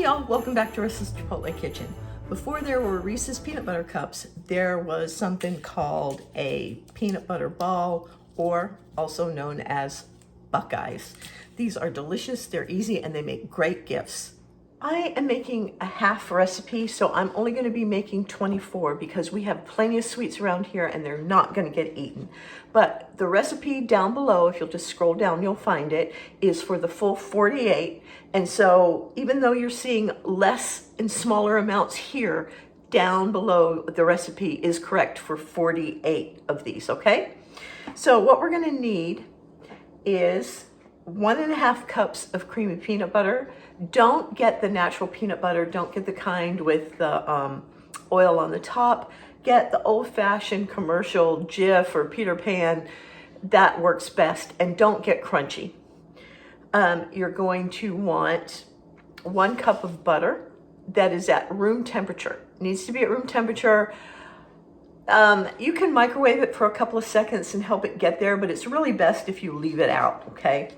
y'all, welcome back to Restless Chipotle Kitchen. Before there were Reese's peanut butter cups, there was something called a peanut butter ball, or also known as Buckeyes. These are delicious, they're easy, and they make great gifts. I am making a half recipe, so I'm only going to be making 24 because we have plenty of sweets around here and they're not going to get eaten. But the recipe down below, if you'll just scroll down, you'll find it, is for the full 48. And so even though you're seeing less and smaller amounts here, down below the recipe is correct for 48 of these, okay? So what we're going to need is 1.5 cups of creamy peanut butter. Don't get the natural peanut butter. Don't get the kind with the oil on the top. Get the old-fashioned commercial Jif or Peter Pan. That works best. And don't get crunchy. You're going to want 1 cup of butter that is at room temperature. It needs to be at room temperature. You can microwave it for a couple of seconds and help it get there, but it's really best if you leave it out, okay?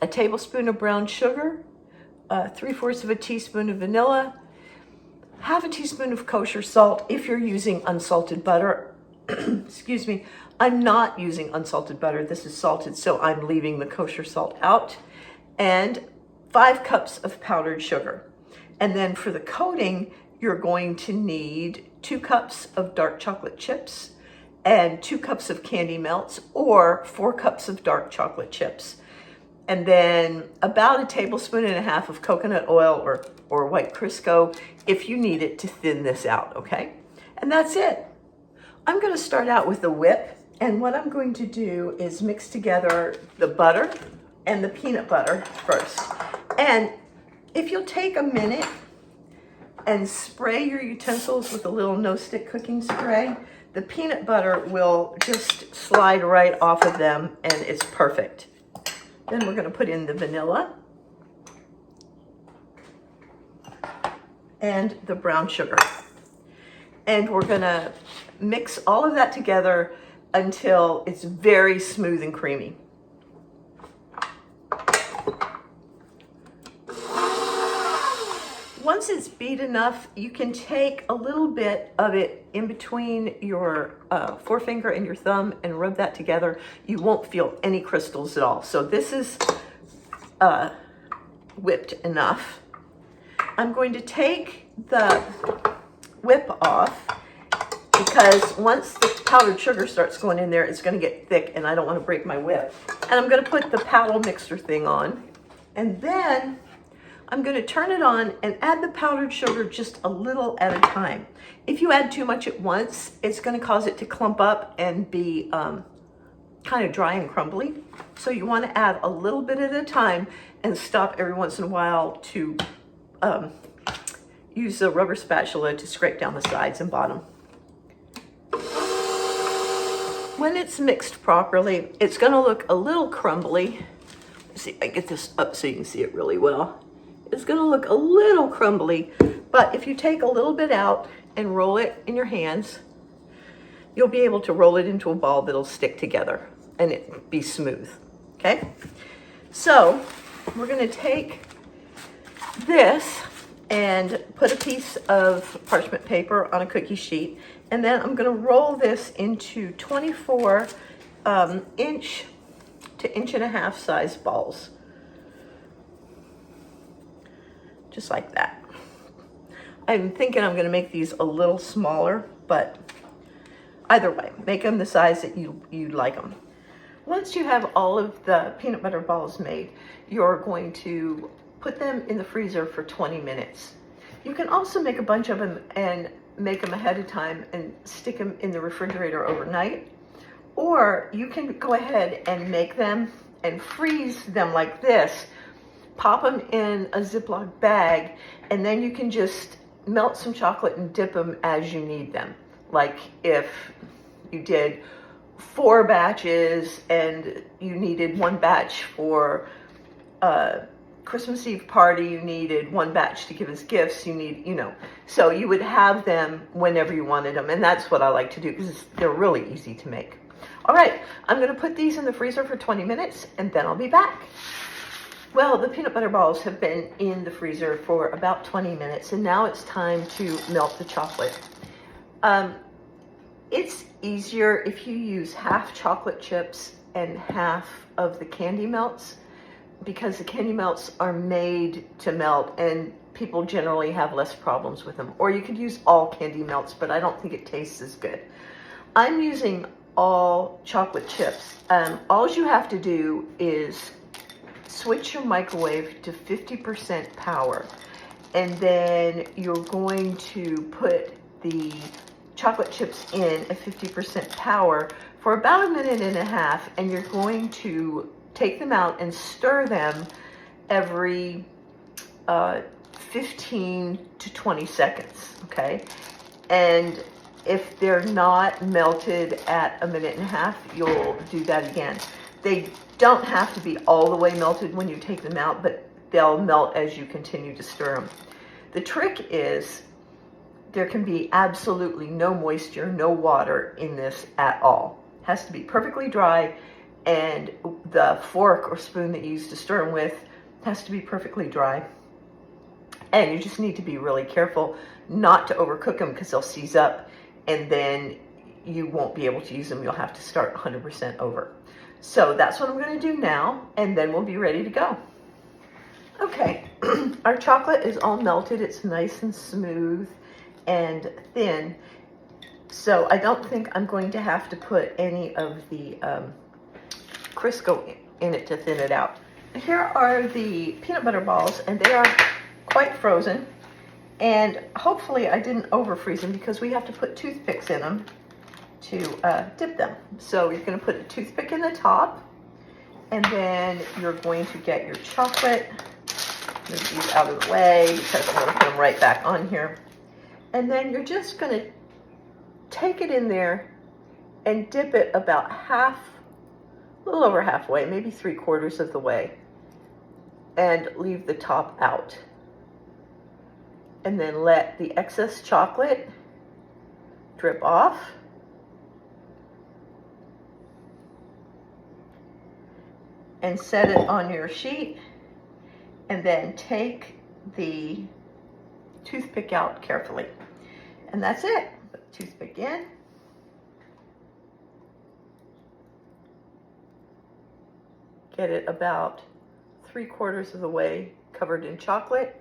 A tablespoon of brown sugar, 3/4 of a teaspoon of vanilla, 1/2 teaspoon of kosher salt if you're using unsalted butter. Excuse me, I'm not using unsalted butter. This is salted, so I'm leaving the kosher salt out. And 5 cups of powdered sugar. And then for the coating, you're going to need 2 cups of dark chocolate chips and 2 cups of candy melts, or 4 cups of dark chocolate chips. And then about 1.5 tablespoons of coconut oil or white Crisco if you need it to thin this out, okay? And that's it. I'm going to start out with the whip, and what I'm going to do is mix together the butter and the peanut butter first. And if you'll take a minute and spray your utensils with a little no-stick cooking spray, the peanut butter will just slide right off of them and it's perfect. Then we're going to put in the vanilla and the brown sugar. And we're going to mix all of that together until it's very smooth and creamy. Once it's beat enough, you can take a little bit of it in between your forefinger and your thumb and rub that together. You won't feel any crystals at all. So this is whipped enough. I'm going to take the whip off because once the powdered sugar starts going in there, it's going to get thick and I don't want to break my whip. And I'm going to put the paddle mixer thing on, and then I'm going to turn it on and add the powdered sugar just a little at a time. If you add too much at once, it's going to cause it to clump up and be kind of dry and crumbly. So you want to add a little bit at a time and stop every once in a while to use a rubber spatula to scrape down the sides and bottom. When it's mixed properly, it's going to look a little crumbly. Let's see if I get this up so you can see it really well. It's going to look a little crumbly, but if you take a little bit out and roll it in your hands, you'll be able to roll it into a ball that'll stick together and it be smooth, okay? So we're going to take this and put a piece of parchment paper on a cookie sheet, and then I'm going to roll this into 24 inch to 1.5 inch size balls. Just like that. I'm thinking I'm going to make these a little smaller, but either way, make them the size that you like them. Once you have all of the peanut butter balls made, you're going to put them in the freezer for 20 minutes. You can also make a bunch of them and make them ahead of time and stick them in the refrigerator overnight. Or you can go ahead and make them and freeze them like this. Pop them in a Ziploc bag, and then you can just melt some chocolate and dip them as you need them. Like if you did 4 batches and you needed 1 batch for a Christmas Eve party, you needed 1 batch to give as gifts, you need, so you would have them whenever you wanted them. And that's what I like to do because they're really easy to make. All right, I'm going to put these in the freezer for 20 minutes and then I'll be back. Well, the peanut butter balls have been in the freezer for about 20 minutes, and now it's time to melt the chocolate. It's easier if you use half chocolate chips and half of the candy melts, because the candy melts are made to melt and people generally have less problems with them. Or you could use all candy melts, but I don't think it tastes as good. I'm using all chocolate chips. All you have to do is switch your microwave to 50% power, and then you're going to put the chocolate chips in at 50% power for about 1.5 minutes, and you're going to take them out and stir them every 15 to 20 seconds, okay? And if they're not melted at 1.5 minutes, you'll do that again. They don't have to be all the way melted when you take them out, but they'll melt as you continue to stir them. The trick is there can be absolutely no moisture, no water in this at all. It has to be perfectly dry, and the fork or spoon that you use to stir them with has to be perfectly dry. And you just need to be really careful not to overcook them, because they'll seize up and then you won't be able to use them. You'll have to start 100% over. So that's what I'm going to do now, and then we'll be ready to go. Okay, our chocolate is all melted. It's nice and smooth and thin. So I don't think I'm going to have to put any of the Crisco in it to thin it out. Here are the peanut butter balls, and they are quite frozen. And hopefully I didn't over freeze them, because we have to put toothpicks in them to dip them. So you're going to put a toothpick in the top, and then you're going to get your chocolate. Move these out of the way because I'm going to put them right back on here. And then you're just going to take it in there and dip it about a little over halfway, maybe 3/4 of the way, and leave the top out. And then let the excess chocolate drip off. And set it on your sheet, and then take the toothpick out carefully. And that's it. Put the toothpick in. Get it about 3/4 of the way covered in chocolate.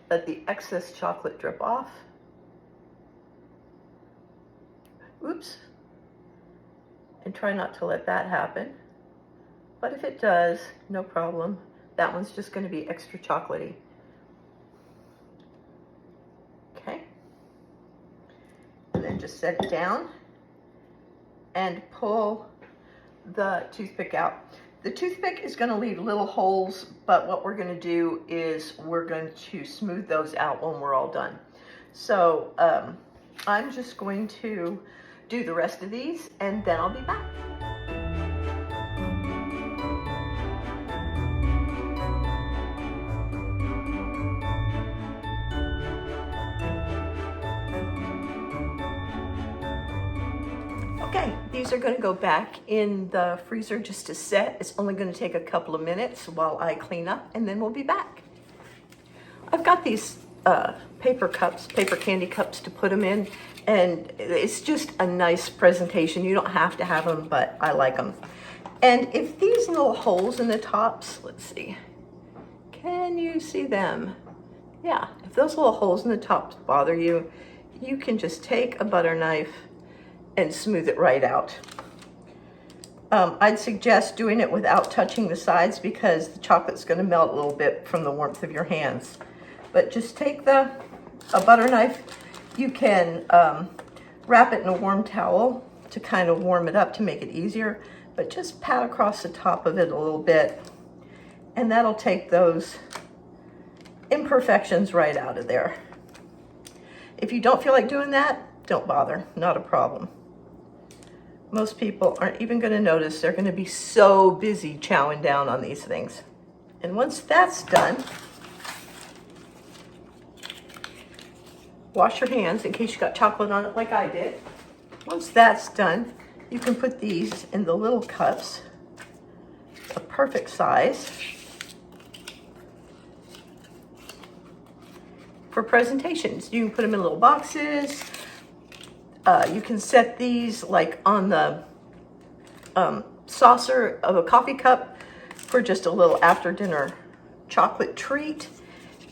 Let the excess chocolate drip off. Oops. And try not to let that happen. But if it does, no problem. That one's just going to be extra chocolatey. Okay. And then just set it down and pull the toothpick out. The toothpick is going to leave little holes, but what we're going to do is we're going to smooth those out when we're all done. So I'm just going to do the rest of these, and then I'll be back. Okay, these are going to go back in the freezer just to set. It's only going to take a couple of minutes while I clean up, and then we'll be back. I've got these paper candy cups to put them in, and it's just a nice presentation. You don't have to have them, but I like them. And if these little holes in the tops, let's see, can you see them? Yeah, if those little holes in the tops bother you, you can just take a butter knife and smooth it right out. I'd suggest doing it without touching the sides, because the chocolate's going to melt a little bit from the warmth of your hands. But just take a butter knife. You can wrap it in a warm towel to kind of warm it up to make it easier, but just pat across the top of it a little bit, and that'll take those imperfections right out of there. If you don't feel like doing that, don't bother, not a problem. Most people aren't even going to notice. They're going to be so busy chowing down on these things. And once that's done, wash your hands in case you got chocolate on it like I did. Once that's done, you can put these in the little cups, a perfect size. for presentations. You can put them in little boxes. You can set these like on the saucer of a coffee cup for just a little after dinner chocolate treat.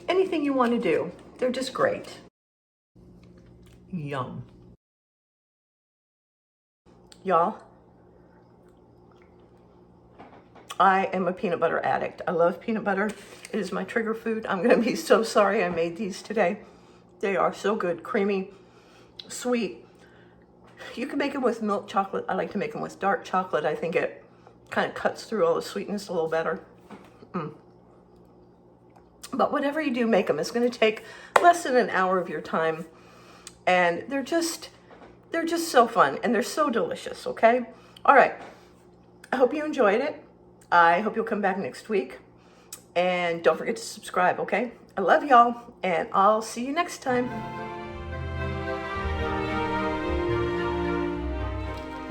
Anything you want to do. They're just great. Yum. Y'all, I am a peanut butter addict. I love peanut butter. It is my trigger food. I'm gonna be so sorry I made these today. They are so good, creamy, sweet. You can make them with milk chocolate. I like to make them with dark chocolate. I think it kind of cuts through all the sweetness a little better. But whatever you do, make them. It's gonna take less than an hour of your time. And they're just so fun and they're so delicious, okay? All right, I hope you enjoyed it. I hope you'll come back next week. And don't forget to subscribe, okay? I love y'all and I'll see you next time.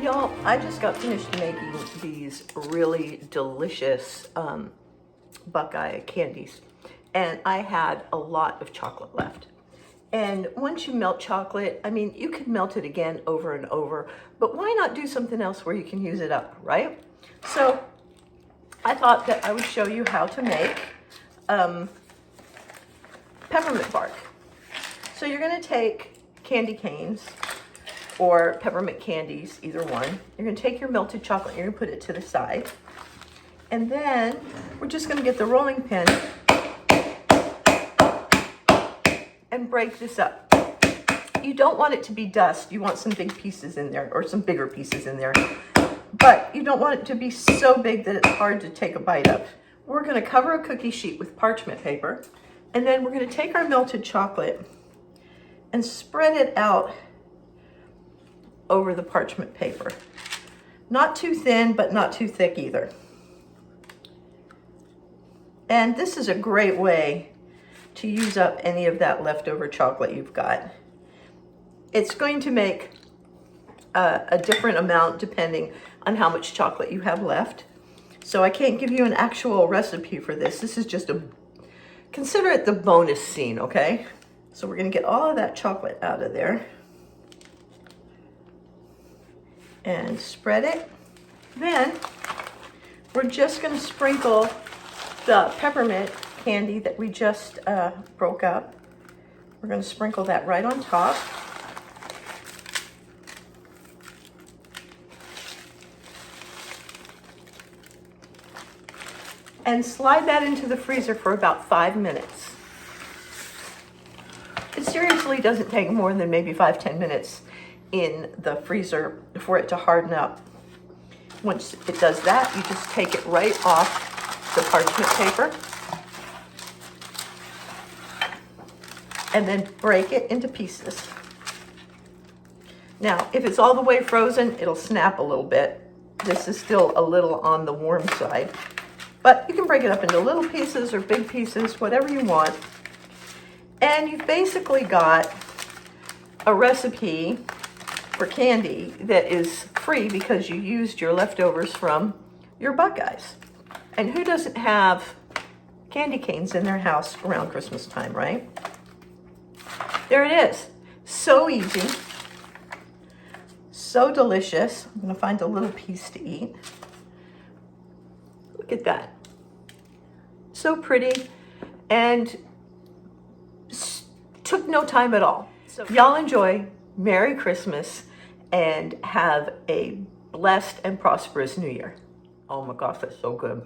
Y'all, I just got finished making these really delicious Buckeye candies. And I had a lot of chocolate left. And once you melt chocolate, I mean, you could melt it again over and over, but why not do something else where you can use it up, right? So I thought that I would show you how to make peppermint bark. So you're gonna take candy canes or peppermint candies, either one. You're gonna take your melted chocolate, you're gonna put it to the side. And then we're just gonna get the rolling pin and break this up. You don't want it to be dust. You want some big pieces in there or some bigger pieces in there. But you don't want it to be so big that it's hard to take a bite of. We're gonna cover a cookie sheet with parchment paper, and then we're gonna take our melted chocolate and spread it out over the parchment paper. Not too thin, but not too thick either. And this is a great way to use up any of that leftover chocolate you've got. It's going to make a different amount depending on how much chocolate you have left. So I can't give you an actual recipe for this. This is just consider it the bonus scene, okay? So we're gonna get all of that chocolate out of there and spread it. Then we're just gonna sprinkle the peppermint candy that we just broke up. We're gonna sprinkle that right on top. And slide that into the freezer for about 5 minutes. It seriously doesn't take more than maybe 5-10 minutes in the freezer for it to harden up. Once it does that, you just take it right off the parchment paper and then break it into pieces. Now, if it's all the way frozen, it'll snap a little bit. This is still a little on the warm side, but you can break it up into little pieces or big pieces, whatever you want. And you've basically got a recipe for candy that is free because you used your leftovers from your Buckeyes. And who doesn't have candy canes in their house around Christmas time, right? There it is. So easy. So delicious. I'm gonna find a little piece to eat. Look at that. So pretty and took no time at all. So y'all enjoy. Merry Christmas and have a blessed and prosperous New Year. Oh my gosh, that's so good.